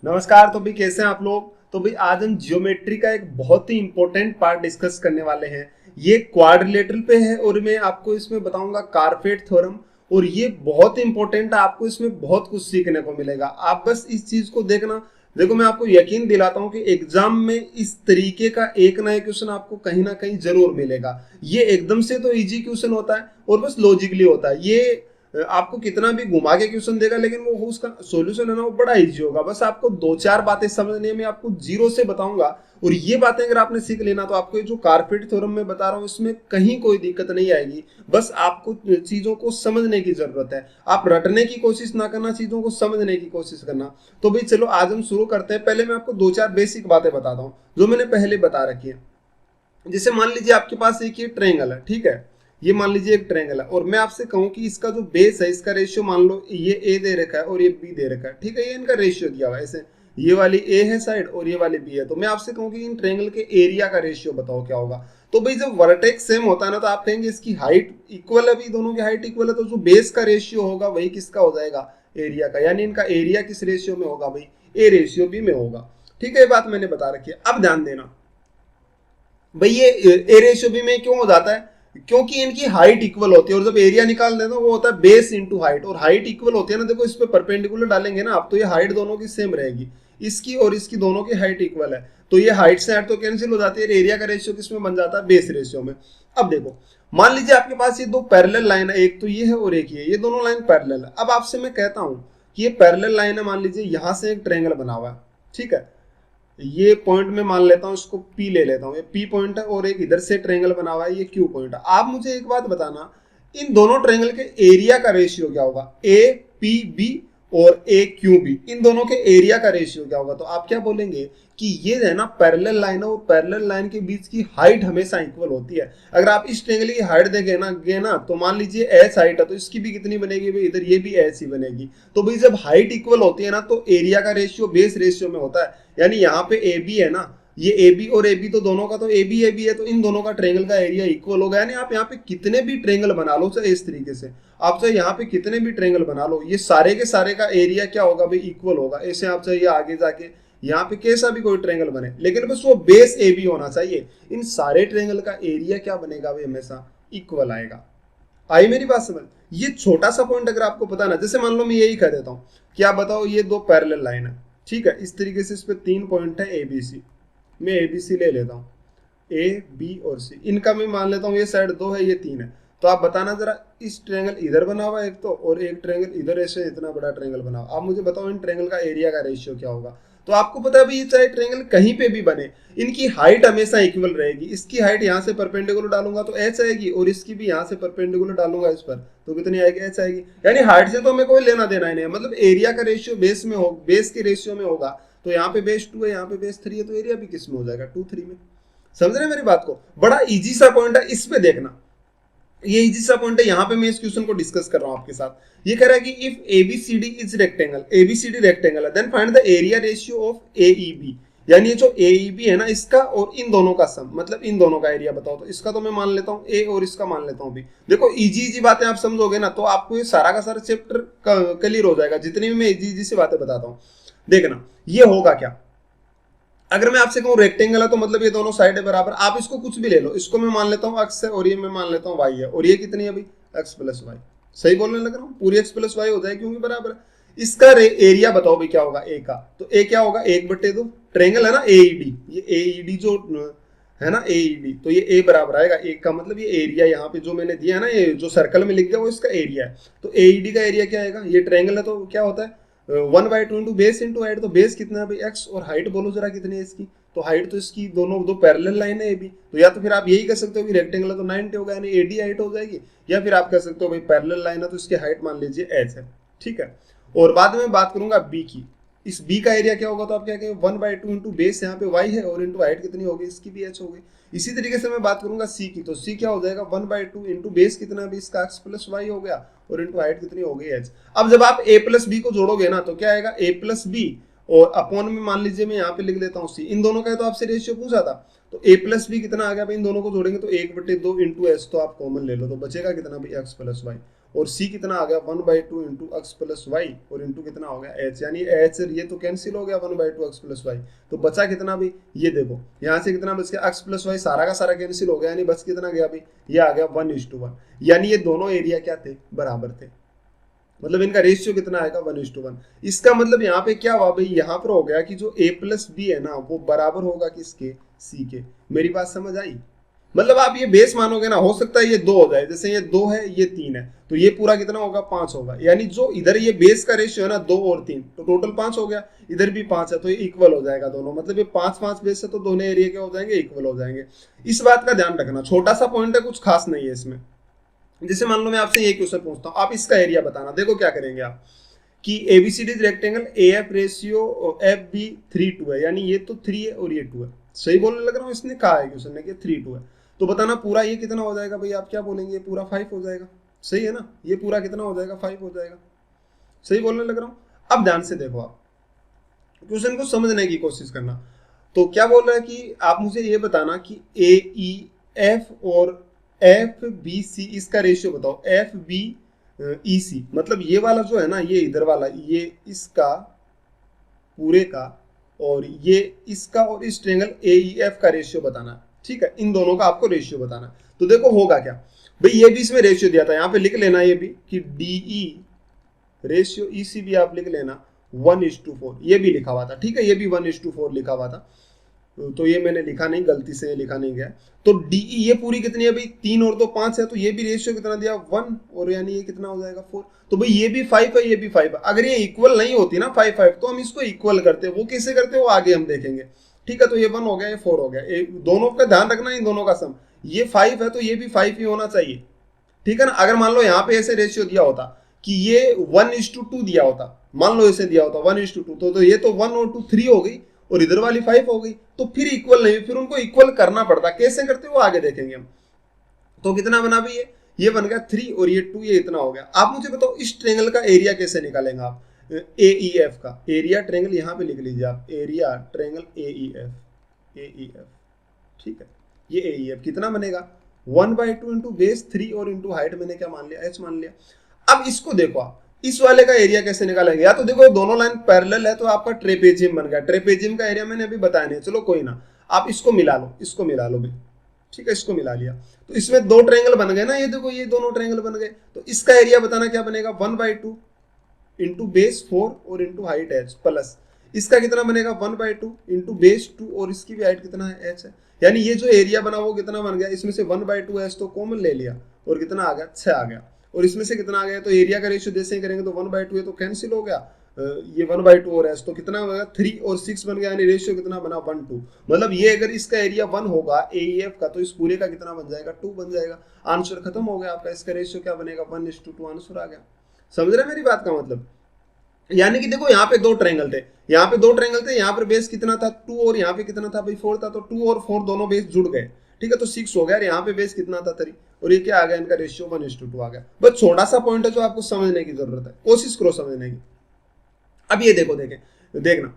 नमस्कार। तो भी कैसे हैं आप लोग। तो भाई आज हम जियोमेट्री का एक बहुत ही इंपॉर्टेंट पार्ट डिस्कस करने वाले हैं। ये क्वाड्रिलेटरल पे है और मैं आपको इसमें बताऊंगा कारपेट थ्योरम। और ये बहुत ही इंपॉर्टेंट है, आपको इसमें बहुत कुछ सीखने को मिलेगा। आप बस इस चीज को देखना। देखो मैं आपको यकीन दिलाता हूं कि एग्जाम में इस तरीके का एक ना एक क्वेश्चन आपको कहीं ना कहीं जरूर मिलेगा। ये एकदम से तो इजी क्वेश्चन होता है और बस लॉजिकली होता है। ये आपको कितना भी घुमा के क्वेश्चन देगा लेकिन वो उसका सॉल्यूशन है ना, वो बड़ा इजी होगा। बस आपको दो चार बातें समझने में आपको जीरो से बताऊंगा। और ये बातें अगर आपने सीख लेना तो आपको ये जो कारपेट थ्योरम में बता रहा हूँ इसमें कहीं कोई दिक्कत नहीं आएगी। बस आपको चीजों को समझने की जरूरत है। आप रटने की कोशिश ना करना, चीजों को समझने की कोशिश करना। तो भाई चलो आज हम शुरू करते हैं। पहले मैं आपको दो चार बेसिक बातें बताता हूँ जो मैंने पहले बता रखी है। जैसे मान लीजिए आपके पास एक ये ट्रायंगल है, ठीक है। ये मान लीजिए एक ट्रायंगल है और मैं आपसे कहूं कि इसका जो बेस है, इसका रेशियो मान लो ये ए दे रखा है और ये बी दे रखा है, ठीक है। ये इनका रेशियो दिया हुआ है ऐसे। ये वाली ए है साइड और ये वाली बी है। तो मैं आपसे कहूं कि इन ट्रायंगल के एरिया का रेशियो बताओ क्या होगा। तो भाई जब वर्टेक्स सेम होता है ना तो आप कहेंगे इसकी हाइट इक्वल है, भी दोनों की हाइट इक्वल है। तो जो बेस का रेशियो होगा वही किसका हो जाएगा, एरिया का। यानी इनका एरिया किस रेशियो में होगा भाई, ए रेशियो बी में होगा। ठीक है, ये बात मैंने बता रखी है। अब ध्यान देना भाई, ये ए रेशियो बी में क्यों हो जाता है, क्योंकि इनकी हाइट इक्वल होती है। और जब एरिया निकाल देना वो होता है बेस इंटू हाइट। और हाइट इक्वल होती है ना, देखो इस पे परपेंडिकुलर डालेंगे ना आप तो ये हाइट दोनों की सेम रहेगी। इसकी और इसकी दोनों की हाइट इक्वल है तो ये हाइट से हाइट तो कैंसिल हो जाती है। एरिया का रेशियो किसमें बन जाता है, बेस रेशियो में। अब देखो मान लीजिए आपके पास ये दो पैरेलल लाइन है, एक तो ये है और एक ये दोनों लाइन पैरेलल है। अब आपसे मैं कहता हूं कि ये पैरेलल लाइन है, मान लीजिए यहां से एक ट्रायंगल बना हुआ है, ठीक है। ये पॉइंट में मान लेता हूं, इसको पी ले लेता हूं, ये पी पॉइंट है और एक इधर से ट्रायंगल बना हुआ है, ये क्यू पॉइंट है। आप मुझे एक बात बताना, इन दोनों ट्रायंगल के एरिया का रेशियो क्या होगा, ए पी बी और ए क्यू बी, इन दोनों के एरिया का रेशियो क्या होगा। तो आप क्या बोलेंगे कि ये है ना पैरेलल लाइन है और पैरेलल लाइन के बीच की हाइट हमेशा इक्वल होती है। अगर आप इस ट्रायंगल की हाइट देखेंगे ना तो मान लीजिए एच हाइट है तो इसकी भी कितनी बनेगी भाई, इधर ये भी एच ही बनेगी। तो भाई जब हाइट इक्वल होती है ना तो एरिया का रेशियो बेस रेशियो में होता है। यानी यहाँ पे ए बी है ना, ये ए बी और ए बी तो दोनों का तो ए बी है, तो इन दोनों का ट्रायंगल का एरिया इक्वल होगा। यानी आप यहाँ पे कितने भी ट्रायंगल बना लो चाहे इस तरीके से, आप चाहे यहाँ पे कितने भी ट्रायंगल बना लो, ये सारे के सारे का एरिया क्या होगा भाई, इक्वल होगा। ऐसे आप चाहिए आगे जाके यहाँ पे कैसा भी कोई ट्रायंगल बने लेकिन बस वो बेस ए बी होना चाहिए। इन सारे ट्रायंगल का एरिया क्या बनेगा भाई, हमेशा इक्वल आएगा। आई मेरी बात समझ। ये छोटा सा पॉइंट अगर आपको पता ना, जैसे मान लो मैं यही कह देता हूँ कि आप बताओ ये दो पैरेलल लाइन है, ठीक है। इस तरीके से इस पे तीन पॉइंट है ए बी सी। मैं ए बी सी ले लेता हूँ, ए बी और सी। इनका मैं मान लेता हूँ ये साइड दो है ये तीन है। तो आप बताना जरा, इस ट्रायंगल इधर बना हुआ है एक तो, और एक ट्रायंगल इधर ऐसे इतना बड़ा ट्रायंगल बना हुआ। आप मुझे बताओ इन ट्रायंगल का एरिया का रेशियो क्या होगा। तो आपको पता है भाई ये चाहे ट्रायंगल कहीं पे भी बने, इनकी हाइट हमेशा इक्वल रहेगी। इसकी हाइट यहाँ से परपेंडिकुलर डालूंगा तो एच आएगी और इसकी भी यहाँ से परपेंडिकुलर डालूंगा इस पर तो कितनी आएगी, एच आएगी। यानी हाइट से तो हमें कोई लेना देना ही नहीं है। मतलब एरिया का रेशियो बेस में हो, बेस के रेशियो में होगा। तो यहाँ पे बेस 2 है, यहाँ पे बेस 3 है, तो एरिया भी किस में हो जाएगा, 2 3 में। समझ रहे हैं मेरी बात को। बड़ा इजी सा पॉइंट है, इस पे देखना। ये इजी सा पॉइंट है, यहाँ पे मैं इस क्वेश्चन को डिस्कस कर रहा हूँ आपके साथ। ये कह रहा है कि if ABCD is rectangle, ABCD rectangle है, then find the area ratio of AEB. यानी ये जो एईबी है ना इसका और इन दोनों का सम, मतलब इन दोनों का एरिया बताओ। तो इसका तो मैं मान लेता हूँ ए और इसका मान लेता हूँ बी। देखो इजी इजी बातें आप समझोगे ना तो आपको ये सारा का सारा चैप्टर क्लियर हो जाएगा, जितनी भी मैं इजी इजी सी बातें बताता हूँ। देखना ये होगा क्या, अगर मैं आपसे कहूं रेक्टेंगल है तो मतलब ये दोनों साइड है बराबर। आप इसको कुछ भी ले लो, इसको मैं मान लेता हूं एक्स है और ये मैं मान लेता हूं वाई है। और ये कितनी है भाई, एक्स प्लस वाई। सही बोलने लग रहा हूं, पूरी एक्स प्लस वाई हो जाए क्योंकि बराबर है। इसका एरिया बताओ भाई क्या होगा ए का। तो ए क्या होगा, 1/2। ट्रायंगल है ना एईडी, ये एईडी जो है ना एईडी, तो ये ए बराबर आएगा एक का। मतलब ये एरिया यहाँ पे जो मैंने दिया है ना, ये जो सर्कल में लिख दिया वो इसका एरिया है। तो एईडी का एरिया क्या आएगा, ये ट्रायंगल है तो क्या होता है 1/2 इंटू बेस इंटू हाइट। तो बेस कितना है भाई एक्स, और हाइट बोलो जरा कितनी है इसकी। तो हाइट तो इसकी दोनों दो पैरेलल लाइन है ए बी। तो या तो फिर आप यही कह सकते हो कि रेक्टेंगल है तो 90 होगा, यानी एडी हाइट हो जाएगी। या फिर आप कह सकते हो भाई पैरेलल लाइन है तो इसकी हाइट मान लीजिए एच है, ठीक है। और बाद में बात करूंगा बी की। इस बी का एरिया क्या होगा, तो आप क्या कहेंगे 1/2 इंटू बेस, यहाँ पे वाई है और इंटू हाइट कितनी होगी इसकी भी एच होगी। इसी तरीके से मैं बात करूंगा सी की। तो सी क्या हो जाएगा 1/2 इंटू बेस कितना भी इसका एक्स प्लस वाई हो गया और इंटू हाइट कितनी हो गई एच। अब जब आप ए प्लस बी को जोड़ोगे ना तो क्या आएगा ए प्लस बी और अपॉन में मान लीजिए मैं यहाँ पे लिख लेता हूँ सी। इन दोनों का तो आपसे रेशियो पूछा था। तो ए प्लस बी कितना आ गया भाई, इन दोनों को जोड़ेंगे तो 1/2 इंटू एच, तो आप कॉमन ले लो तो बचेगा कितना भाई एक्स प्लस वाई। और सी कितना आ गया 1/2 इंटू एक्स प्लस वाई और इंटू कितना हो गया एच, यानी एच ये तो कैंसिल हो गया 1/2 एक्स प्लस वाई। तो बचा कितना भी, ये देखो यहाँ से कितना बच गया एक्स प्लस वाई, सारा का सारा कैंसिल हो गया, यानी बच कितना गया अभी, ये आ गया 1:1, यानी ये दोनों एरिया क्या थे, बराबर थे। मतलब इनका रेशियो कितना आएगा 1:1। इसका मतलब यहाँ पे क्या हुआ भाई, यहाँ पर हो गया कि जो a प्लस बी है ना वो बराबर होगा किसके, सी के। मेरी बात समझ आई? मतलब आप ये बेस मानोगे ना, हो सकता है ये 2 हो जाए, जैसे ये 2 है ये 3 है, तो ये पूरा कितना होगा 5 होगा, यानी जो इधर ये बेस का रेशियो है ना 2 और 3, तो टोटल 5 हो गया, इधर भी 5 है तो ये इक्वल हो जाएगा दोनों, मतलब ये 5-5 बेस है तो दोनों एरिया क्या हो जाएंगे, इक्वल हो जाएंगे। इस बात का ध्यान रखना, छोटा सा पॉइंट है, कुछ खास नहीं है इसमें। जैसे मान लो मैं आपसे ये क्वेश्चन पूछता हूँ, आप इसका एरिया बताना, देखो क्या करेंगे आप कि ABCD rectangle A F ratio F B 3:2 है, यानी ये तो 3 है और ये 2 है, सही बोलने लग रहा हूँ, इसने कहा है क्वेश्चन ने कि 3:2 है, तो बताना पूरा ये कितना हो जाएगा भाई, आप क्या बोलेंगे, पूरा 5 हो जाएगा, सही है ना, ये पूरा कितना हो जाएगा 5 हो जाएगा, सही बोलने लग रहा हूँ। अब ध्यान से देखो, आप क्वेश्चन को समझने की कोशिश करना। तो क्या बोल रहा है कि आप मुझे ये बताना कि ए ई एफ और एफ बी सी इसका रेशियो बताओ, एफ बी ई सी, मतलब ये वाला जो है ना, ये इधर वाला, ये इसका पूरे का, और ये इसका, और इस ट्रायंगल ए ई एफ का रेशियो बताना, ठीक है, इन दोनों का आपको रेशियो बताना। तो देखो होगा क्या भाई, ये भी इसमें रेशियो दिया था, यहाँ पे लिख लेना ये भी कि डीई रेशियो ई सी भी आप लिख लेना 1:4, ये भी लिखा हुआ था, ठीक है, ये भी 1:4 लिखा हुआ था, तो ये मैंने लिखा नहीं, गलती से लिखा नहीं गया। तो डीई ये पूरी कितनी है भाई, 3 और 2 5 है, तो ये भी रेशियो कितना दिया 1, और यानी ये कितना हो जाएगा 4, तो भाई ये भी 5 है ये भी 5 है। अगर ये इक्वल नहीं होती ना 5-5, तो हम इसको इक्वल करते, वो कैसे करते वो आगे हम देखेंगे, ठीक है। तो ये 1 हो गया, ये 4 हो गया, दोनों का ध्यान रखना, इन दोनों का सम, ये 5 है तो ये भी 5 ही होना चाहिए, ठीक है ना। अगर मान लो यहाँ पे ऐसे रेशियो दिया होता कि ये 1:2 दिया होता, मान लो ऐसे दिया होता 1:2, तो ये तो 1 और 2 3 हो गई, और इधर वाली 5 हो गई, तो फिर इक्वल नहीं, फिर उनको इक्वल करना पड़ता, कैसे करते वो आगे देखेंगे हम। तो कितना बना भाई, ये बन गया 3 और ये 2, ये इतना हो गया। आप मुझे बताओ इस ट्रायंगल का एरिया कैसे निकालेंगे आप, ए ई एफ का एरिया ट्रायंगल, यहाँ पे लिख लीजिए आप, एरिया ट्रायंगल ए ई एफ, ठीक है, ये ए ई एफ कितना बनेगा 1/2 इंटू बेस 3 और इंटू हाइट मैंने क्या मान लिया, एच मान लिया। अब इसको देखो आप, इस वाले का एरिया कैसे निकालेंगे, या तो देखो दोनों लाइन पैरेलल है तो आपका ट्रेपेजियम बन गया, ट्रेपेजियम का एरिया मैंने अभी बताया नहीं, चलो कोई ना, आप इसको मिला लो, इसको मिला लो भी, ठीक है, इसको मिला लिया, तो इसमें 2 ट्रायंगल बन गए ना, ये देखो ये दोनों ट्रायंगल बन गए, तो इसका एरिया बताना क्या बनेगा 1/2 इंटू बेस 4 और इंटू हाइट एच, प्लस इसका कितना बनेगा 1/2 इंटू बेस 2 और इसकी भी हाइट कितना है एच है, यानी ये जो एरिया बना वो कितना बन गया, इसमें से 1/2 एच तो कॉमन ले लिया और कितना आ गया 6 आ गया, और इसमें से कितना आ गया, तो एरिया का रेशियो जैसे ही करेंगे तो 1/2 है तो कैंसिल हो गया, ये 1/2 और एच तो कितना होगा 3 और 6 बन गया, यानी रेशियो कितना बना 1:2, मतलब ये अगर इसका एरिया 1 होगा एईएफ का, तो इस पूरे का कितना बन जाएगा 2 बन जाएगा, आंसर खत्म हो गया आपका, इसका रेशियो क्या बनेगा 1:2 आंसर आ गया। समझ रहे मेरी बात का मतलब, यानी कि देखो यहाँ पे 2 ट्रायंगल थे, यहाँ पे 2 ट्रायंगल थे, यहाँ पर बेस कितना था 2 और यहाँ पे कितना था भाई 4 था, तो 2 और 4 दोनों बेस जुड़ गए, ठीक है, तो 6 हो गया, यहाँ पे बेस कितना था 3, और ये क्या आ गया इनका रेशियो 1:2 आ गया। बस छोटा सा पॉइंट है जो आपको समझने की जरूरत है, कोशिश करो समझने की। अब ये देखो देखना,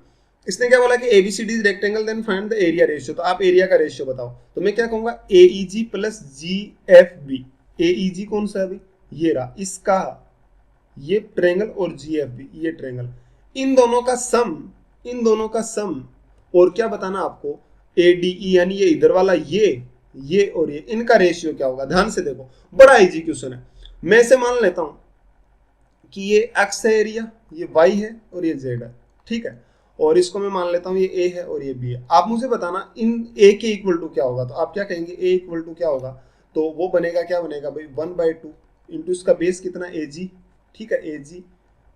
इसने क्या बोला कि ABCD rectangle then find the area ratio, तो आप एरिया का रेशियो बताओ, तो मैं क्या कहूंगा एईजी प्लस जीएफबी, एईजी कौन सा है अभी, ये रहा इसका, ये ट्रायंगल और जीएफबी ये ट्रायंगल, इन दोनों का सम, और क्या बताना आपको एडीई, यानी ये इधर वाला ये और ये, इनका रेशियो क्या होगा। ध्यान से देखो, बड़ा इजी क्वेश्चन है, मैं इसे मान लेता हूं कि ये एक्स है एरिया, ये वाई है और ये जेड है, ठीक है, और इसको मैं मान लेता हूं ये ए है और ये बी है। आप मुझे बताना इन ए के इक्वल टू क्या होगा, तो आप क्या कहेंगे ए इक्वल टू क्या होगा, तो वो बनेगा क्या बनेगा भाई 1/2 इंटू इसका बेस कितना ए जी, ठीक है ए जी,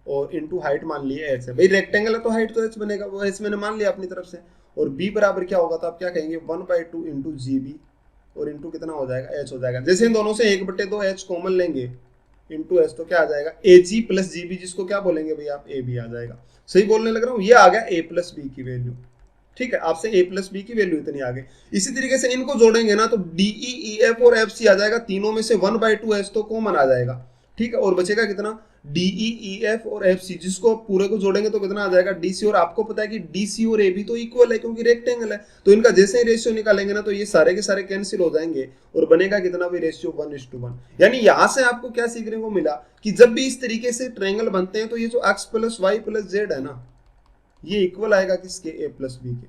और इंटू हाइट मान लिया एच है, भाई रेक्टेंगल है तो हाइट तो एच बनेगा, वो एच मैंने मान लिया अपनी तरफ से, और बी बराबर क्या होगा, तो आप क्या कहेंगे 1/2 इंटू जी बी और इंटू कितना हो जाएगा एच हो जाएगा। जैसे इन दोनों से 1/2 एच कॉमन लेंगे इंटू एच, तो क्या आ जाएगा ए जी प्लस जी बी, जिसको क्या बोलेंगे भाई आप ए बी आ जाएगा। सही बोलने लग रहा हूँ, ये आ गया ए प्लस बी की वैल्यू, ठीक है, आपसे ए प्लस बी की वैल्यू इतनी आ गई। इसी तरीके से इनको जोड़ेंगे ना तो डीई ई एफ और एफ सी आ जाएगा, तीनों में से 1/2 एच तो कॉमन आ जाएगा, ठीक है, और बचेगा कितना, डी ई ई एफ और एफ सी, जिसको पूरे को जोड़ेंगे तो कितना आ जाएगा डी सी। और आपको पता है कि डी सी और ए बी तो इक्वल है क्योंकि रेक्टेंगल है, तो इनका जैसे ही रेशियो निकालेंगे ना तो ये सारे के सारे कैंसिल हो जाएंगे और बनेगा कितना भी रेशियो 1:1। यानी यहां से आपको क्या सीखने को मिला कि जब भी इस तरीके से ट्रायंगल बनते हैं तो ये जो x plus y plus z है ना, ये इक्वल आएगा किसके, ए प्लस बी के।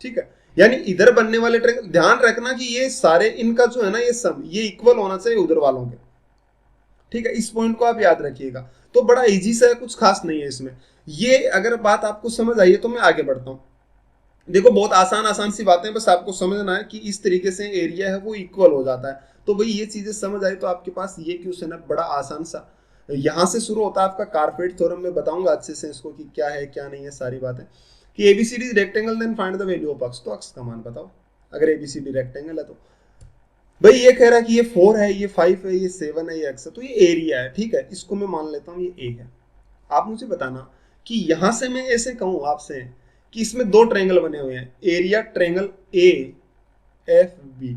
ठीक है, यानी इधर बनने वाले ट्रायंगल, ध्यान रखना कि ये सारे इनका जो है ना ये सम, ये इक्वल होना चाहिए उधर वालों के। ठीक है, इस पॉइंट को आप याद रखिएगा। तो बड़ा इजी सा है, कुछ खास नहीं है इसमें। ये अगर बात आपको समझ आई है तो मैं आगे बढ़ता हूं। देखो बहुत आसान आसान सी बातें, बस आपको समझना है कि इस तरीके से एरिया है वो इक्वल हो जाता है। तो भाई ये चीजें समझ आई तो आपके पास ये क्वेश्चन है बड़ा आसान सा। यहां से शुरू होता है आपका कारपेट थ्योरम, में बताऊंगा अच्छे से इसको कि क्या है क्या नहीं है सारी बातें। कि ABCD rectangle then find the value of x, तो अक्स का मान बताओ अगर एबीसीडी रेक्टेंगल है तो। भाई ये कह रहा है कि ये 4 है, ये 5 है, ये 7 है, ये x है, तो ये एरिया है। ठीक है, इसको मैं मान लेता हूँ ये a है। आप मुझे बताना कि यहां से मैं ऐसे कहूं आपसे कि इसमें दो ट्रायंगल बने हुए हैं, area triangle A F B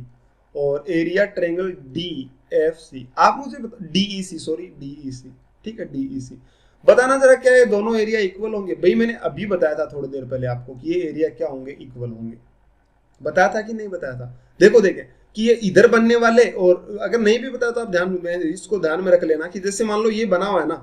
और area triangle D F C. आप मुझे बता, डीईसी, सॉरी डीईसी, ठीक है डीईसी, बताना जरा क्या ये दोनों एरिया इक्वल होंगे। भाई मैंने अभी बताया था थोड़ी देर पहले आपको कि ये एरिया क्या होंगे, इक्वल होंगे। बताया था कि नहीं बताया था? देखो देखें कि ये इधर बनने वाले, और अगर नहीं भी बताया तो आप ध्यान में इसको ध्यान में रख लेना कि जैसे मान लो ये बना हुआ है ना,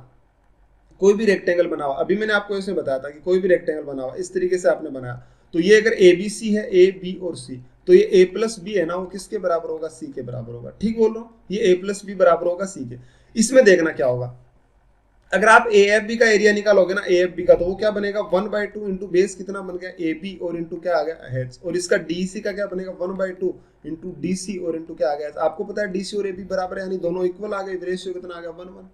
कोई भी रेक्टेंगल बना हुआ, अभी मैंने आपको ऐसे बताया था कि कोई भी रेक्टेंगल बना हुआ इस तरीके से आपने बनाया, तो ये अगर ए बी सी है, ए बी और सी, तो ये ए प्लस बी है ना, वो किसके बराबर होगा, सी के बराबर होगा। ठीक बोल रहा हूँ, ये ए प्लस बी बराबर होगा सी के। इसमें देखना क्या होगा, अगर आप ए एफ बी का एरिया निकालोगे ना, ए एफ बी का, तो वो क्या बनेगा 1/2 इंटू बेस कितना बन गया ए बी और इंटू क्या आ गया हेच, और इसका डी सी का क्या बनेगा 1/2 इंटू डी सी और इंटू क्या आ गया। आपको पता है डी सी और ए बी बराबर है, यानी दोनों इक्वल आ गए, रेशियो कितना आ गया 1:1।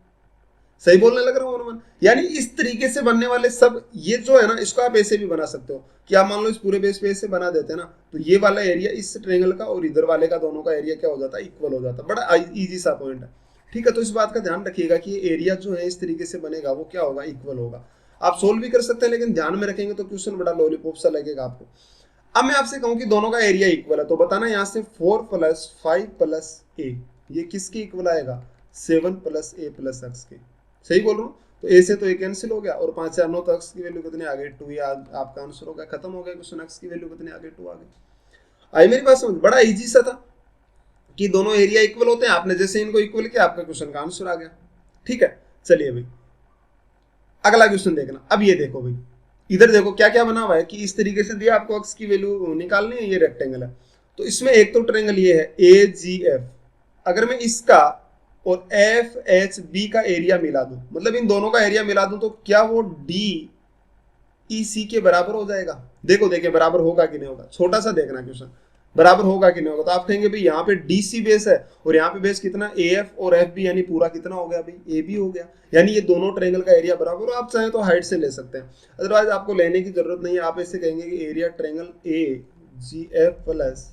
सही बोलने लग रहा हूँ 1:1। यानी इस तरीके से बनने वाले सब, ये जो है ना इसको आप ऐसे भी बना सकते हो कि आप मान लो इस पूरे बेस पे ऐसे बना देते हैं ना, तो ये वाला एरिया इस ट्रायंगल का और इधर वाले का दोनों का एरिया क्या हो जाता है, इक्वल हो जाता है। बड़ा इजी सा पॉइंट है। ठीक है, तो इस बात का ध्यान रखिएगा कि ये एरिया जो है इस तरीके से बनेगा वो क्या होगा, इक्वल होगा। आप सोल्व भी कर सकते हैं लेकिन ध्यान में रखेंगे तो क्वेश्चन बड़ा लॉलीपॉप सा लगेगा आपको। अब मैं आपसे कहूं कि दोनों का एरिया इक्वल है, तो बताना यहाँ से 4 + 5 + ए, ये किसके इक्वल आएगा, 7 + a + x के। सही बोल रहा हूँ, तो ए से तो ए कैंसिल हो गया और 5 4 9, तो x की वैल्यू कितने आ गई 2, या आपका आंसर हो गया, खत्म हो गया क्वेश्चन। x की वैल्यू कितने आ गई 2 आ गई। आई मेरी बात समझ, बड़ा इजी सा था कि दोनों एरिया इक्वल होते हैं, आपने जैसे इनको इक्वल किया आपका क्वेश्चन का आंसर आ गया। ठीक है, चलिए भाई अगला क्वेश्चन देखना। अब ये देखो भाई, इधर देखो क्या क्या बना हुआ है कि इस तरीके से दिया आपको x की वैल्यू निकालनी है, ये रेक्टेंगल है, तो इसमें एक तो ट्रायंगल ये है ए जी एफ, अगर मैं इसका और एफ एच बी का एरिया मिला दूं, मतलब इन दोनों का एरिया मिला दूं, तो क्या वो डी ई सी के बराबर हो जाएगा। देखो देखिए बराबर होगा कि नहीं होगा, छोटा सा देखना क्वेश्चन, बराबर होगा कि नहीं होगा। तो आप कहेंगे भाई यहाँ पे डी सी बेस है और यहाँ पे बेस कितना ए एफ और एफ बी, यानी पूरा कितना हो गया भाई, ए बी हो गया, यानी ये दोनों ट्रायंगल का एरिया बराबर। आप चाहें तो हाइट से ले सकते हैं, अदरवाइज आपको लेने की जरूरत नहीं है। आप ऐसे कहेंगे कि area triangle A G F plus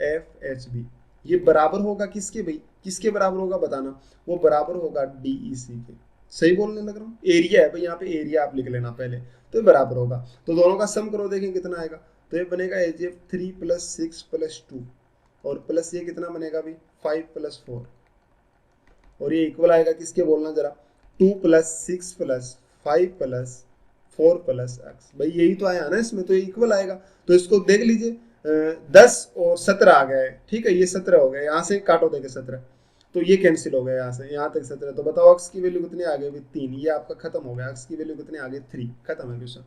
F H B ये बराबर होगा किसके भाई, किसके बराबर होगा बताना, वो बराबर होगा डीई सी के। सही बोलने लग रहा हूँ, एरिया है भाई, यहाँ पे एरिया आप लिख लेना पहले, तो बराबर होगा। तो दोनों का सम करो, देखें कितना आएगा, तो ये बनेगा एच एफ 3 + 6 + 2 और प्लस ये कितना बनेगा भाई 5 + 4, और ये इक्वल आएगा किसके बोलना जरा, 2 + 6 + 5 + 4 + x। भाई यही तो आया ना इसमें, तो ये इक्वल आएगा। तो इसको देख लीजिए 10 और 17 आ गया है। ठीक है, ये 17 हो गया, यहाँ से काटो देखे 17, तो ये कैंसिल हो गया यहाँ से यहाँ तक 17। तो बताओ x की वैल्यू कितनी आ गई, 3, ये आपका खत्म हो गया। x की वैल्यू कितनी आ गई 3, खत्म है क्वेश्चन।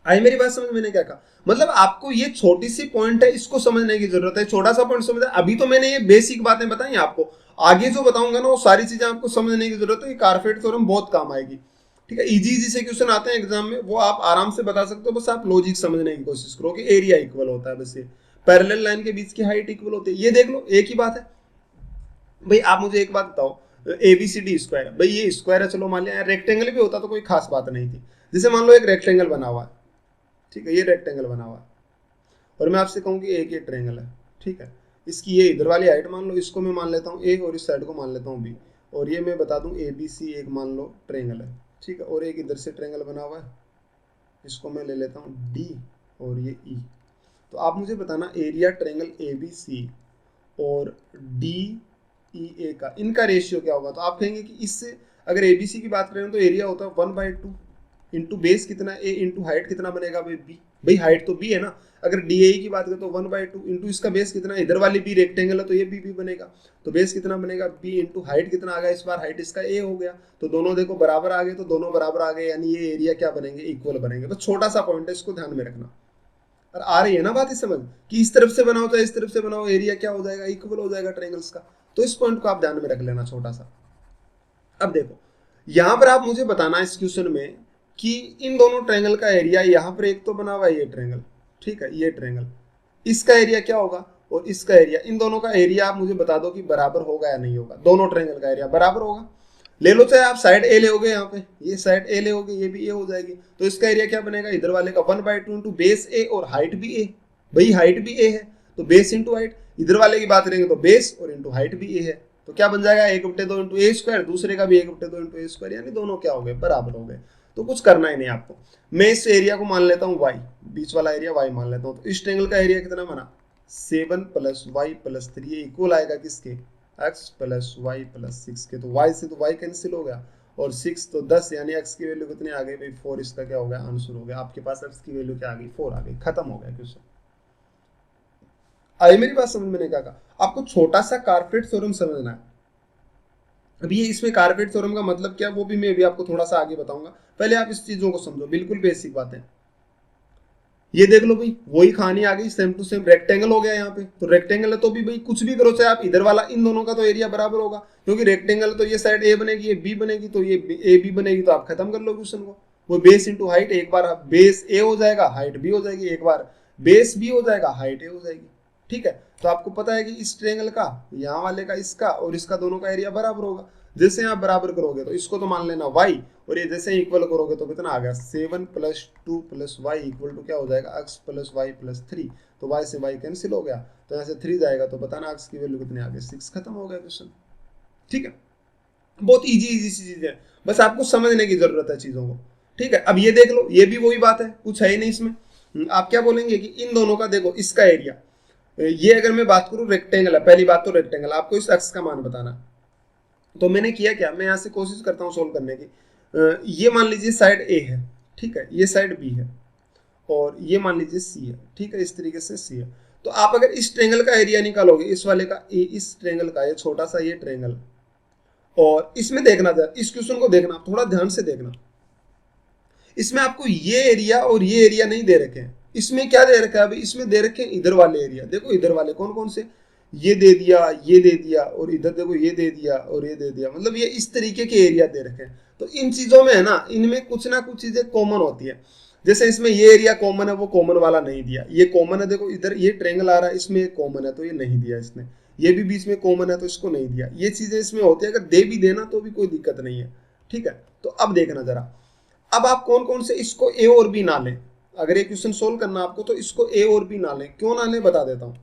आई मेरी बात समझ, मैंने क्या कहा, मतलब आपको ये छोटी सी पॉइंट है, इसको समझने की जरूरत है, छोटा सा पॉइंट समझ। अभी तो मैंने ये बेसिक बातें बताई आपको, आगे जो बताऊंगा ना वो सारी चीजें आपको समझने की जरूरत है। ये कारपेट थ्योरम बहुत काम आएगी। ठीक है, इजी इजी से क्वेश्चन आते हैं एग्जाम में, वो आप आराम से बता सकते हो, बस आप लॉजिक समझने की कोशिश करो कि एरिया इक्वल होता है, बस ये पैरेलल लाइन के बीच की हाइट इक्वल होती है, ये देख लो, एक ही बात है। भाई आप मुझे एक बात बताओ, A B C D square, भाई ये स्क्वायर है, चलो मान लिया, रेक्टेंगल भी होता तो कोई खास बात नहीं थी। जैसे मान लो एक रेक्टेंगल बना हुआ है, ठीक है, ये रेक्टेंगल बना हुआ है, और मैं आपसे कहूँ कि एक ये ट्रायंगल है। ठीक है, इसकी ये इधर वाली हाइट मान लो, इसको मैं मान लेता हूँ ए और इस साइड को मान लेता हूँ बी, और ये मैं बता दूँ ए बी सी एक मान लो ट्रायंगल है। ठीक है, और एक इधर से ट्रायंगल बना हुआ है, इसको मैं ले लेता हूँ डी और ये ई। तो आप मुझे बताना area triangle A B C और डी ई ए का, इनका रेशियो क्या होगा? तो आप कहेंगे कि इससे अगर एबीसी की बात करें तो एरिया होता है 1/2 इंटू बेस कितना ए इंटू हाइट कितना बनेगा भाई बी, भाई हाइट तो बी है ना। अगर डी की बात करें तो 1/2 इंटू इसका बेस कितना, इधर वाली बी रेक्टेंगल है तो ये बी बनेगा, तो बेस कितना बनेगा बी इंटू हाइट कितना आ गया, इस बार हाइट इसका ए हो गया, तो दोनों देखो बराबर आ गए, तो दोनों बराबर आ गए, यानी ये एरिया क्या बनेंगे, इक्वल बनेंगे। बस छोटा सा पॉइंट है, इसको ध्यान में रखना। और आ रही है ना बात इस समझ कि इस तरफ से बनाओ चाहे इस तरफ से बनाओ, एरिया क्या हो जाएगा, इक्वल हो जाएगा ट्रायंगल्स का। तो इस पॉइंट को आप ध्यान में रख लेना छोटा सा। अब देखो यहां पर आप मुझे बताना इस क्वेश्चन में कि इन दोनों ट्रायंगल का एरिया, यहां पर एक तो बना हुआ है ये ट्रायंगल, ठीक है, ये ट्रायंगल, इसका एरिया क्या होगा और इसका एरिया, इन दोनों का एरिया आप मुझे बता दो कि बराबर होगा या नहीं होगा। दोनों ट्रायंगल का एरिया बराबर होगा। ले लो चाहे आप साइड ए ले, यहाँ पे ये साइड ए ले, ये भी ए हो जाएगी, तो इसका एरिया क्या बनेगा, इधर वाले का 1/2 इंटू बेस ए और हाइट भी ए, भाई हाइट भी ए है तो बेस इंटू हाइट, इधर वाले की बात करेंगे तो बेस और इंटू हाइट भी ए है, तो क्या बन जाएगा 1/2 इंटू ए स्क्वायर, दूसरे का भी 1/2 इंटू ए स्क्वायर, यानी दोनों क्या हो गए, बराबर हो गए। तो कुछ करना ही नहीं आपको। मैं इस एरिया को मान लेता हूँ y, बीच वाला एरिया y मान लेता हूँ, तो इस ट्रायंगल का एरिया कितना बना 7 + y + 3, ये इक्वल आएगा किसके, x + y + 6 के, तो y से तो y कैंसिल हो गया और 6 तो 10, यानी x की वैल्यू कितनी आ गई भाई 4, इसका क्या हो गया आंसर हो गया, आपके पास x की वैल्यू क्या आ गई 4 आ गई, खत्म हो गया क्वेश्चन। आई मेरी बात समझ में? नहीं क्या कहा आपको, छोटा सा कारपेट थ्योरम समझना है। अब ये इसमें कारपेट थ्योरम का मतलब क्या है वो भी मैं अभी आपको थोड़ा सा आगे बताऊंगा, पहले आप इस चीजों को समझो, बिल्कुल बेसिक बातें। ये देख लो भाई वही कहानी आ गई, सेम टू सेम रेक्टेंगल हो गया यहाँ पे, तो रेक्टेंगल है तो भी भाई कुछ भी करो चाहे आप, इधर वाला इन दोनों का तो एरिया बराबर होगा, क्योंकि रेक्टेंगल तो ये साइड ए बनेगी ये बी बनेगी, तो ये ए बी बनेगी, तो आप खत्म कर लो क्वेश्चन को। वो बेस इंटू हाइट, एक बार बेस ए हो जाएगा हाइट बी हो जाएगी, एक बार बेस बी हो जाएगा हाइट ए हो जाएगी, ठीक है। तो आपको पता है कि इस ट्रायंगल का, यहाँ वाले का इसका और इसका दोनों का एरिया बराबर होगा। जैसे आप बराबर करोगे तो इसको तो मान लेना y, और ये जैसे इक्वल करोगे तो कितना आ गया 7 + 2 + y इक्वल टू क्या हो जाएगा x + y + 3, तो y से y कैंसिल हो गया, तो यहाँ से 3 जाएगा, तो बताना x की वैल्यू कितनी आ गई 6, खत्म हो गया क्वेश्चन, ठीक है। बहुत इजी सी चीज है, बस आपको समझने की जरूरत है चीजों को, ठीक है। अब ये देख लो, ये भी वही बात है, कुछ है ही नहीं इसमें। आप क्या बोलेंगे कि इन दोनों का देखो इसका एरिया, ये अगर मैं बात करूं रेक्टेंगल है, पहली बात तो रेक्टेंगल, आपको इस x का मान बताना। तो मैंने किया क्या, मैं यहाँ से कोशिश करता हूँ सोल्व करने की। ये मान लीजिए साइड ए है, ठीक है, ये साइड बी है और ये मान लीजिए सी है, ठीक है, इस तरीके से सी है। तो आप अगर इस ट्रायंगल का एरिया निकालोगे, इस वाले का ए, इस ट्रायंगल का, ये छोटा सा ये ट्रायंगल, और इसमें देखना जरा, इस क्वेश्चन को देखना थोड़ा ध्यान से देखना, इसमें आपको ये एरिया और ये एरिया नहीं दे रखे हैं, इसमें क्या दे रखा है अभी, इसमें दे रखे हैं इधर वाले एरिया, देखो इधर वाले कौन कौन से, ये दे दिया, ये दे दिया, और इधर देखो ये दे दिया और ये दे दिया, मतलब ये इस तरीके के एरिया दे रखे हैं। तो इन चीजों में है ना, इनमें कुछ ना कुछ चीजें कॉमन होती है, जैसे इसमें ये एरिया कॉमन है, वो कॉमन वाला नहीं दिया, ये कॉमन है, देखो इधर ये ट्रायंगल आ रहा है, इसमें एक कॉमन है तो ये नहीं दिया इसने, ये भी बीच में कॉमन है तो इसको नहीं दिया, ये चीजें इसमें होती है, अगर दे भी देना तो भी कोई दिक्कत नहीं है, ठीक है। तो अब देखना जरा, अब आप कौन कौन से इसको ए और बी ना लें, अगर ये क्वेश्चन सोल्व करना आपको तो इसको ए और बी ना लें, क्यों ना लें बता देता हूं।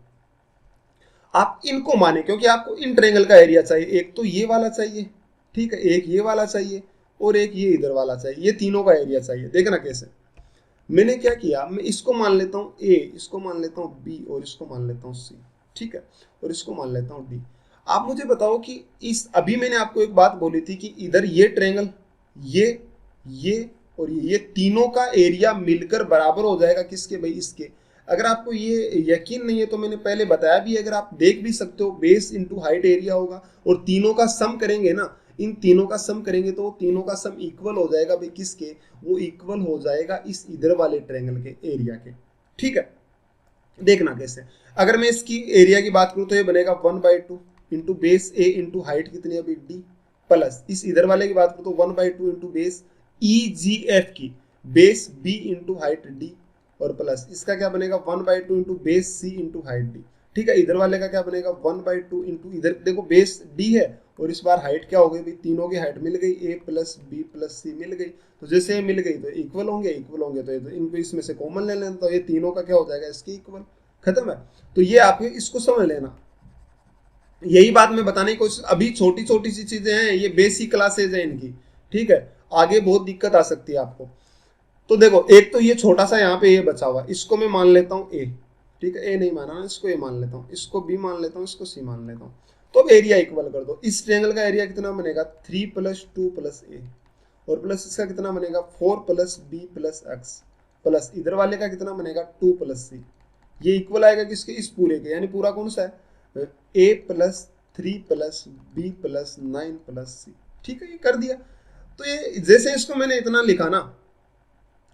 आप इनको माने क्योंकि आपको इन ट्रायंगल का एरिया चाहिए, एक तो ये वाला चाहिए, ठीक है, एक ये वाला चाहिए और एक ये इधर वाला चाहिए, ये तीनों का एरिया चाहिए। देखना कैसे, मैंने क्या किया, मैं इसको मान लेता हूँ ए, इसको मान लेता हूँ बी और इसको मान लेता हूँ सी, ठीक है, और इसको मान लेता हूँ डी। आप मुझे बताओ कि इस, अभी मैंने आपको एक बात बोली थी कि इधर ये ट्रायंगल, ये और ये तीनों का एरिया मिलकर बराबर हो जाएगा किसके भाई, इसके। अगर आपको ये यकीन नहीं है तो मैंने पहले बताया भी, अगर आप देख भी सकते हो, बेस इंटू हाइट एरिया होगा और तीनों का सम करेंगे ना, इन तीनों का सम करेंगे तो तीनों का सम इक्वल हो जाएगा भाई किसके, वो इक्वल हो जाएगा इस इधर वाले ट्रायंगल के एरिया के, ठीक है। देखना कैसे, अगर मैं इसकी एरिया की बात करूं तो ये बनेगा 1/2 इंटू बेस ए इंटू हाइट कितनी है डी, प्लस इस इधर वाले की बात करूं तो 1/2 into base E G F की base B into height D, और प्लस इसका क्या बनेगा 1/2 into base C into height D, ठीक है। इधर वाले का क्या बनेगा 1/2 इंटू, इधर देखो बेस डी है और इस बार हाइट क्या हो गई भाई, तीनों की हाइट मिल गई, ए प्लस बी प्लस सी मिल गई, तो जैसे ये मिल गई तो इक्वल होंगे, इक्वल होंगे तो इनको इसमें से कॉमन ले लेना, तो ये तीनों का क्या हो जाएगा इसके इक्वल, खत्म है। तो ये आपके इसको समझ लेना, यही बात मैं बताने की कोशिश, अभी छोटी छोटी सी चीजें हैं, ये बेसिक क्लासेज है इनकी, ठीक है, आगे बहुत दिक्कत आ सकती है आपको। तो देखो एक तो ये छोटा सा यहाँ पे ये बचा हुआ, इसको मैं मान लेता हूँ ए, ठीक है, ए नहीं माना ना, इसको ए मान लेता हूँ, इसको बी मान लेता हूँ, इसको सी मान लेता हूँ। तो अब एरिया इक्वल कर दो। इस ट्रायंगल का एरिया कितना बनेगा 3 + 2 + a, और प्लस इसका कितना बनेगा 4 + b + x, प्लस इधर वाले का कितना बनेगा 2 + c। ये इक्वल आएगा किसके, इस पूरे के, यानी पूरा कौन सा है a + 3 + b + 9 + c। ठीक है, ये कर दिया। तो ये जैसे इसको मैंने इतना लिखा ना,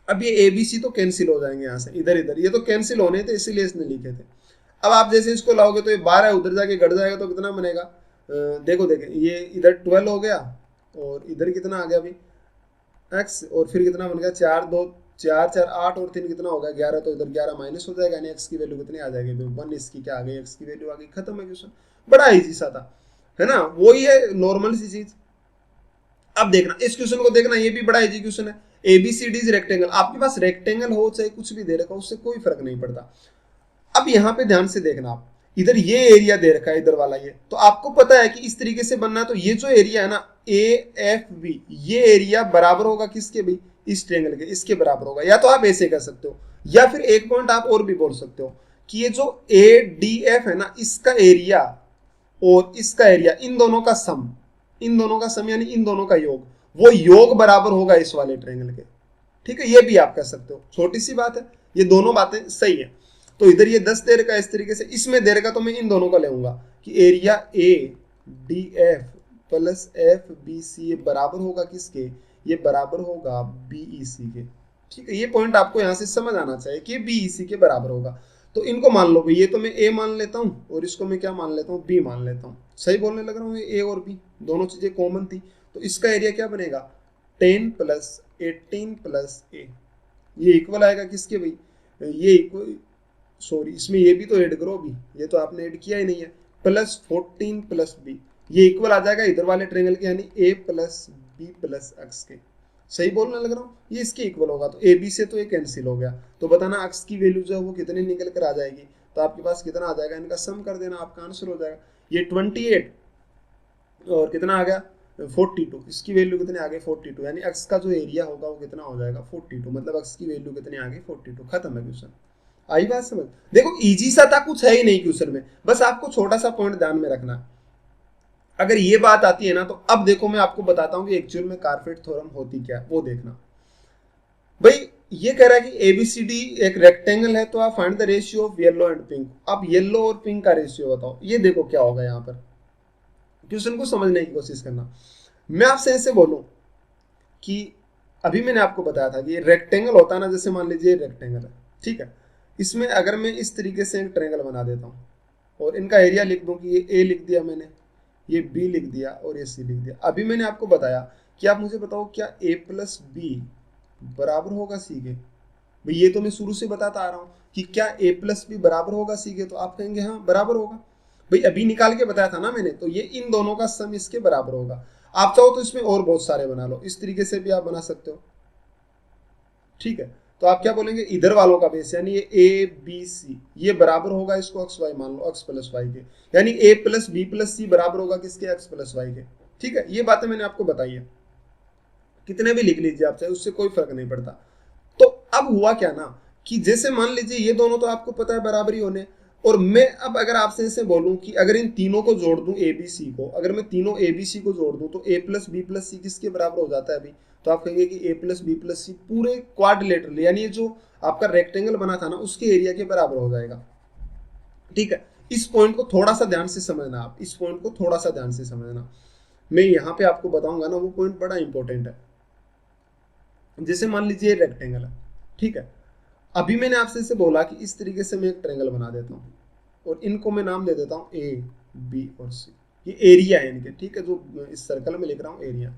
अब ये ए बी सी तो कैंसिल हो जाएंगे यहाँ से, इधर इधर ये तो कैंसिल होने थे, इसीलिए इसने लिखे थे। अब आप जैसे इसको लाओगे तो ये 12 उधर जाके घट जाएगा, तो कितना बनेगा देखो देखें, ये इधर 12 हो गया, और इधर कितना आ गया अभी x, और फिर कितना बन गया 4 2 4 4 8 और 3 कितना होगा 11, तो इधर 11 माइनस हो जाएगा, यानी x की वैल्यू कितनी आ जाएगी 1, इसकी क्या आ गई x की वैल्यू आ गई। खत्म है क्वेश्चन, बड़ा इजी सा था, है ना, वही है नॉर्मल सी चीज। अब देखना इस क्वेश्चन को, देखना ये भी बड़ा इजी क्वेश्चन है। ABCD रेक्टेंगल, आपके पास रेक्टेंगल हो चाहे कुछ भी दे रखा, उससे कोई फर्क नहीं पड़ता। अब यहाँ पे ध्यान से देखना आप, इधर ये एरिया दे रखा है, इधर वाला ये, तो आपको पता है कि इस तरीके से बनना है। तो ये जो एरिया है ना AFB, ये एरिया बराबर होगा किसके भी, इस ट्रायंगल के, इसके बराबर होगा। या तो आप ऐसे कर सकते हो, या फिर एक पॉइंट आप और भी बोल सकते हो कि ये जो ADF है ना, इसका एरिया और इसका एरिया, इन दोनों का सम, इन दोनों का सम यानी इन दोनों का योग, वो योग बराबर होगा इस वाले ट्रायंगल के। ठीक है, ये भी आप कर सकते हो, छोटी सी बात है, ये दोनों बातें सही है। तो इधर ये 10 दे रखा है इस तरीके से, इसमें दे रखा तो मैं इन दोनों का लेऊंगा कि एरिया ADF + FBC ये बराबर होगा किसके, ये बराबर होगा BEC के। ठीक है, ये पॉइंट आपको यहां से समझ आना चाहिए कि BEC के बराबर होगा। तो इनको मान लो भाई, ये तो मैं A मान लेता हूँ, और इसको मैं क्या मान लेता हूँ, B मान लेता हूँ। सही बोलने लग रहा हूँ, A और B दोनों चीजें कॉमन थी, तो इसका एरिया क्या बनेगा 10 + 18 + A, ये इक्वल आएगा किसके भाई, ये इक्वल, सॉरी इसमें ये भी तो ऐड करो अभी, ये तो आपने ऐड किया ही नहीं है, +14 + b, ये इक्वल आ जाएगा इधर वाले ट्रायंगल के, यानी a + b + x के। सही बोलने लग रहा हूँ, ये इसके इक्वल होगा, तो a b से तो ये कैंसिल हो गया। तो बताना x की वैल्यू जो है वो कितनी निकल कर आ जाएगी, तो आपके पास कितना आ जाएगा, इनका सम कर देना, आपका आंसर हो जाएगा ये 28, और कितना आ गया 42, इसकी वैल्यू कितने आ गई 42, यानी x का जो एरिया होगा वो कितना हो जाएगा 42, मतलब x की वैल्यू कितनी आ गई 42। खत्म है क्वेश्चन। आई बात समझ, देखो इजी सा था, कुछ है ही नहीं क्वेश्चन में, बस आपको छोटा सा पॉइंट ध्यान में रखना। अगर ये बात आती है ना, तो अब देखो मैं आपको बताता हूं कि एक्चुअल में कारपेट थ्योरम होती क्या है, वो देखना। भाई ये कह रहा है कि ABCD एक रेक्टेंगल है, तो आप find the ratio of yellow and pink. अब येलो और पिंक का रेशियो बताओ, ये देखो क्या होगा यहाँ पर, क्वेश्चन को समझने की कोशिश करना। मैं आपसे ऐसे बोलूं कि अभी मैंने आपको बताया था कि ये रेक्टेंगल होता है ना, जैसे मान लीजिए रेक्टेंगल है, ठीक है, इसमें अगर मैं इस तरीके से एक ट्रायंगल बना देता हूँ, और इनका एरिया लिख दूं कि ये A लिख दिया मैंने, ये B लिख दिया, और ये C लिख दिया। अभी मैंने आपको बताया कि आप मुझे बताओ क्या A + B बराबर होगा C के। भाई ये तो मैं शुरू से बताता आ रहा हूँ कि क्या A + B बराबर होगा C के, तो आप कहेंगे हाँ बराबर होगा। भाई अभी निकाल के बताया था ना मैंने, तो ये इन दोनों का सम इसके बराबर होगा। आप चाहो तो इसमें और बहुत सारे बना लो, इस तरीके से भी आप बना सकते हो। ठीक है, तो आप क्या बोलेंगे, इधर वालों का बेस यानी ये ABC ये बराबर होगा इसको x y मान लो, x + y के, यानी A + B + C बराबर होगा किसके, x + y के। ठीक है, ये बातें मैंने आपको बताई है, कितने भी लिख लीजिए आप चाहे, उससे कोई फर्क नहीं पड़ता। तो अब हुआ क्या ना कि जैसे मान लीजिए ये दोनों तो आपको पता है बराबरी होने, और मैं अब अगर आपसे ऐसे बोलूं कि अगर इन तीनों को जोड़ दूं ABC को, अगर मैं तीनों ABC को जोड़ दूं तो A + B + C किसके बराबर हो जाता है अभी, तो आप कहेंगे कि A + B + C पूरे क्वाड्रिलेटरल, यानी ये जो आपका रेक्टेंगल बना था ना उसके एरिया के बराबर हो जाएगा। ठीक है, इस पॉइंट को थोड़ा सा ध्यान से समझना, आप इस पॉइंट को थोड़ा सा ध्यान से समझना, मैं यहाँ पे आपको बताऊंगा ना, वो पॉइंट बड़ा इंपॉर्टेंट है। जैसे मान लीजिए रेक्टेंगल है, ठीक है, अभी मैंने आपसे इसे बोला कि इस तरीके से मैं एक ट्रायंगल बना देता हूँ, और इनको मैं नाम दे देता हूँ A, B और C, ये एरिया है इनके। ठीक है, जो इस सर्कल में लिख रहा हूँ एरिया।